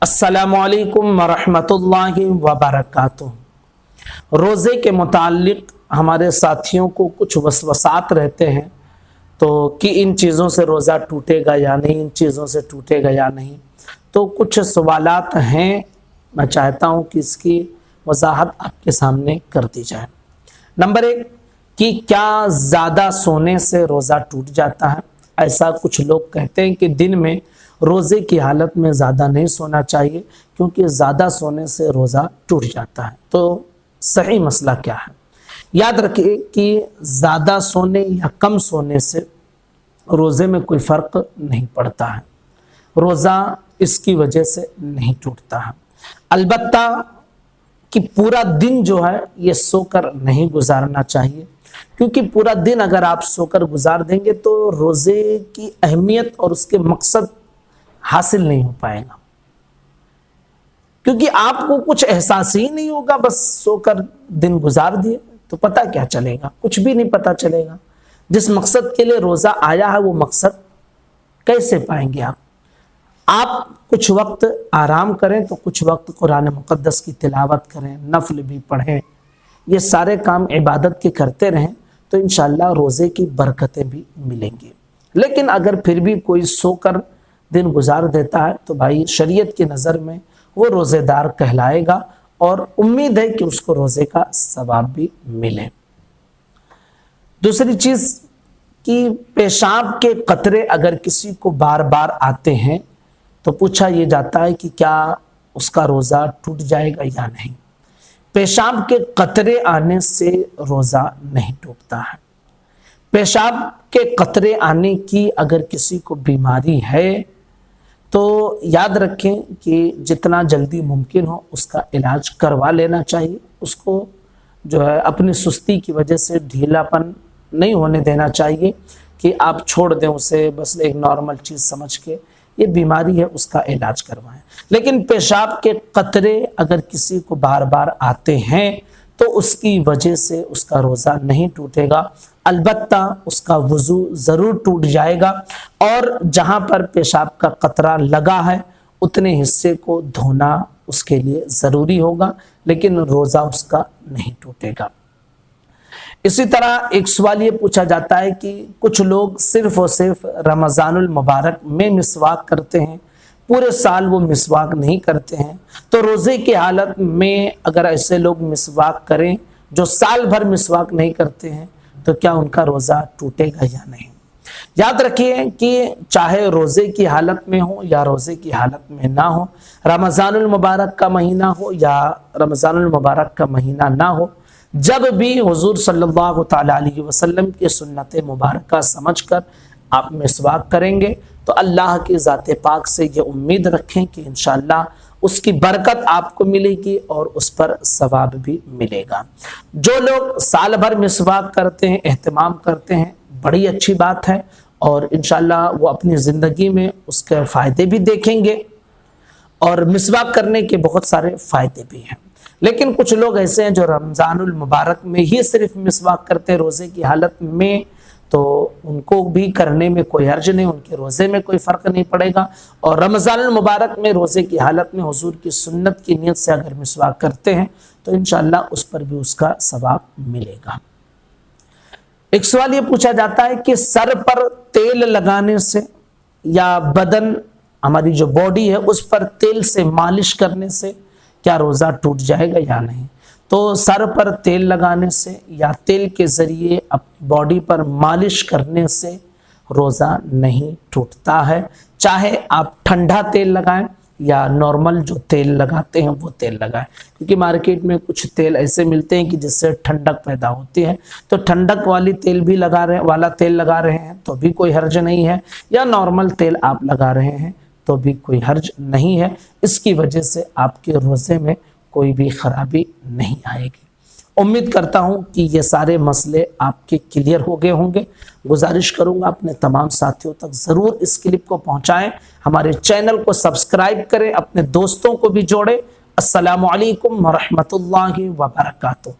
अस्सलामु अलैकुम वरहमतुल्लाहि वबरकातुहू। रोज़े के मुताल्लिक़ हमारे साथियों को कुछ वसवसात रहते हैं तो कि इन चीज़ों से रोज़ा टूटेगा या नहीं, इन चीज़ों से टूटेगा या नहीं। तो कुछ सवालात हैं, मैं चाहता हूँ कि इसकी वजाहत आपके सामने कर दी जाए। नंबर 1 कि क्या ज़्यादा सोने से रोज़ा टूट जाता है। ऐसा कुछ लोग कहते हैं कि दिन में रोज़े की हालत में ज़्यादा नहीं सोना चाहिए क्योंकि ज़्यादा सोने से रोज़ा टूट जाता है। तो सही मसला क्या है? याद रखिए कि ज़्यादा सोने या कम सोने से रोज़े में कोई फ़र्क नहीं पड़ता है, रोज़ा इसकी वजह से नहीं टूटता है। अलबत्ता कि पूरा दिन जो है ये सोकर नहीं गुजारना चाहिए, क्योंकि पूरा दिन अगर आप सोकर गुजार देंगे तो रोज़े की अहमियत और उसके मकसद हासिल नहीं हो पाएगा, क्योंकि आपको कुछ एहसास ही नहीं होगा। बस सोकर दिन गुजार दिए तो पता क्या चलेगा, कुछ भी नहीं पता चलेगा। जिस मकसद के लिए रोज़ा आया है वो मकसद कैसे पाएंगे आप कुछ वक्त आराम करें तो कुछ वक्त कुरान मुक़द्दस की तिलावत करें, नफल भी पढ़ें, ये सारे काम इबादत के करते रहें तो इंशाअल्लाह रोज़े की बरकतें भी मिलेंगी। लेकिन अगर फिर भी कोई सोकर दिन गुजार देता है तो भाई शरीयत की नज़र में वो रोज़ेदार कहलाएगा और उम्मीद है कि उसको रोज़े का सवाब भी मिले। दूसरी चीज़ कि पेशाब के कतरे अगर किसी को बार बार आते हैं तो पूछा ये जाता है कि क्या उसका रोज़ा टूट जाएगा या नहीं। पेशाब के कतरे आने से रोज़ा नहीं टूटता है। पेशाब के कतरे आने की अगर किसी को बीमारी है तो याद रखें कि जितना जल्दी मुमकिन हो उसका इलाज करवा लेना चाहिए। उसको जो है अपनी सुस्ती की वजह से ढीलापन नहीं होने देना चाहिए कि आप छोड़ दें उसे, बस एक नॉर्मल चीज़ समझ के। ये बीमारी है, उसका इलाज करवाएं। लेकिन पेशाब के कतरे अगर किसी को बार बार आते हैं तो उसकी वजह से उसका रोज़ा नहीं टूटेगा, अलबत्ता उसका वज़ू ज़रूर टूट जाएगा और जहाँ पर पेशाब का कतरा लगा है उतने हिस्से को धोना उसके लिए ज़रूरी होगा, लेकिन रोज़ा उसका नहीं टूटेगा। इसी तरह एक सवाल ये पूछा जाता है कि कुछ लोग सिर्फ़ और सिर्फ रमज़ानुल मुबारक में मिसवाक करते हैं, पूरे साल वो मिसवाक नहीं करते हैं। तो रोज़े की हालत में अगर ऐसे लोग मिसवाक करें जो साल भर मिसवाक नहीं करते हैं तो क्या उनका रोज़ा टूटेगा या नहीं। याद रखिए कि चाहे रोज़े की हालत में हो या रोज़े की हालत में ना हो, रमज़ानुल मुबारक का महीना हो या रमज़ानुल मुबारक का महीना ना हो, जब भी हुज़ूर सल्लल्लाहु तआला अलैहि वसल्लम की सुन्नत मुबारका समझकर आप मिसवाक करेंगे तो अल्लाह की ज़ात पाक से ये उम्मीद रखें कि इंशाअल्लाह उसकी बरकत आपको मिलेगी और उस पर सवाब भी मिलेगा। जो लोग साल भर मिसवाक करते हैं, एहतमाम करते हैं, बड़ी अच्छी बात है और इंशाअल्लाह वो अपनी ज़िंदगी में उसके फ़ायदे भी देखेंगे और मिसवाक करने के बहुत सारे फ़ायदे भी हैं। लेकिन कुछ लोग ऐसे हैं जो रमज़ानुल मुबारक में ही सिर्फ मिसवाक करते हैं रोज़े की हालत में, तो उनको भी करने में कोई हर्ज नहीं, उनके रोज़े में कोई फ़र्क नहीं पड़ेगा। और रमज़ानुल मुबारक में रोज़े की हालत में हुज़ूर की सुन्नत की नियत से अगर मिसवाक करते हैं तो इंशाअल्लाह उस पर भी उसका सवाब मिलेगा। एक सवाल ये पूछा जाता है कि सर पर तेल लगाने से या बदन, हमारी जो बॉडी है उस पर तेल से मालिश करने से क्या रोज़ा टूट जाएगा या नहीं। तो सर पर तेल लगाने से या तेल के ज़रिए अपनी बॉडी पर मालिश करने से रोज़ा नहीं टूटता है। चाहे आप ठंडा तेल लगाएं या नॉर्मल जो तेल लगाते हैं वो तेल लगाएं, क्योंकि मार्केट में कुछ तेल ऐसे मिलते हैं कि जिससे ठंडक पैदा होती है। तो ठंडक वाली तेल भी तेल लगा रहे हैं तो भी कोई हर्ज नहीं है, या नॉर्मल तेल आप लगा रहे हैं तो भी कोई हर्ज नहीं है। इसकी वजह से आपके रोज़े में कोई भी खराबी नहीं आएगी। उम्मीद करता हूं कि ये सारे मसले आपके क्लियर हो गए होंगे। गुजारिश करूंगा अपने तमाम साथियों तक ज़रूर इस क्लिप को पहुंचाएं, हमारे चैनल को सब्सक्राइब करें, अपने दोस्तों को भी जोड़ें। अस्सलामु अलैकुम वरहमतुल्लाहि वबरकातुहू।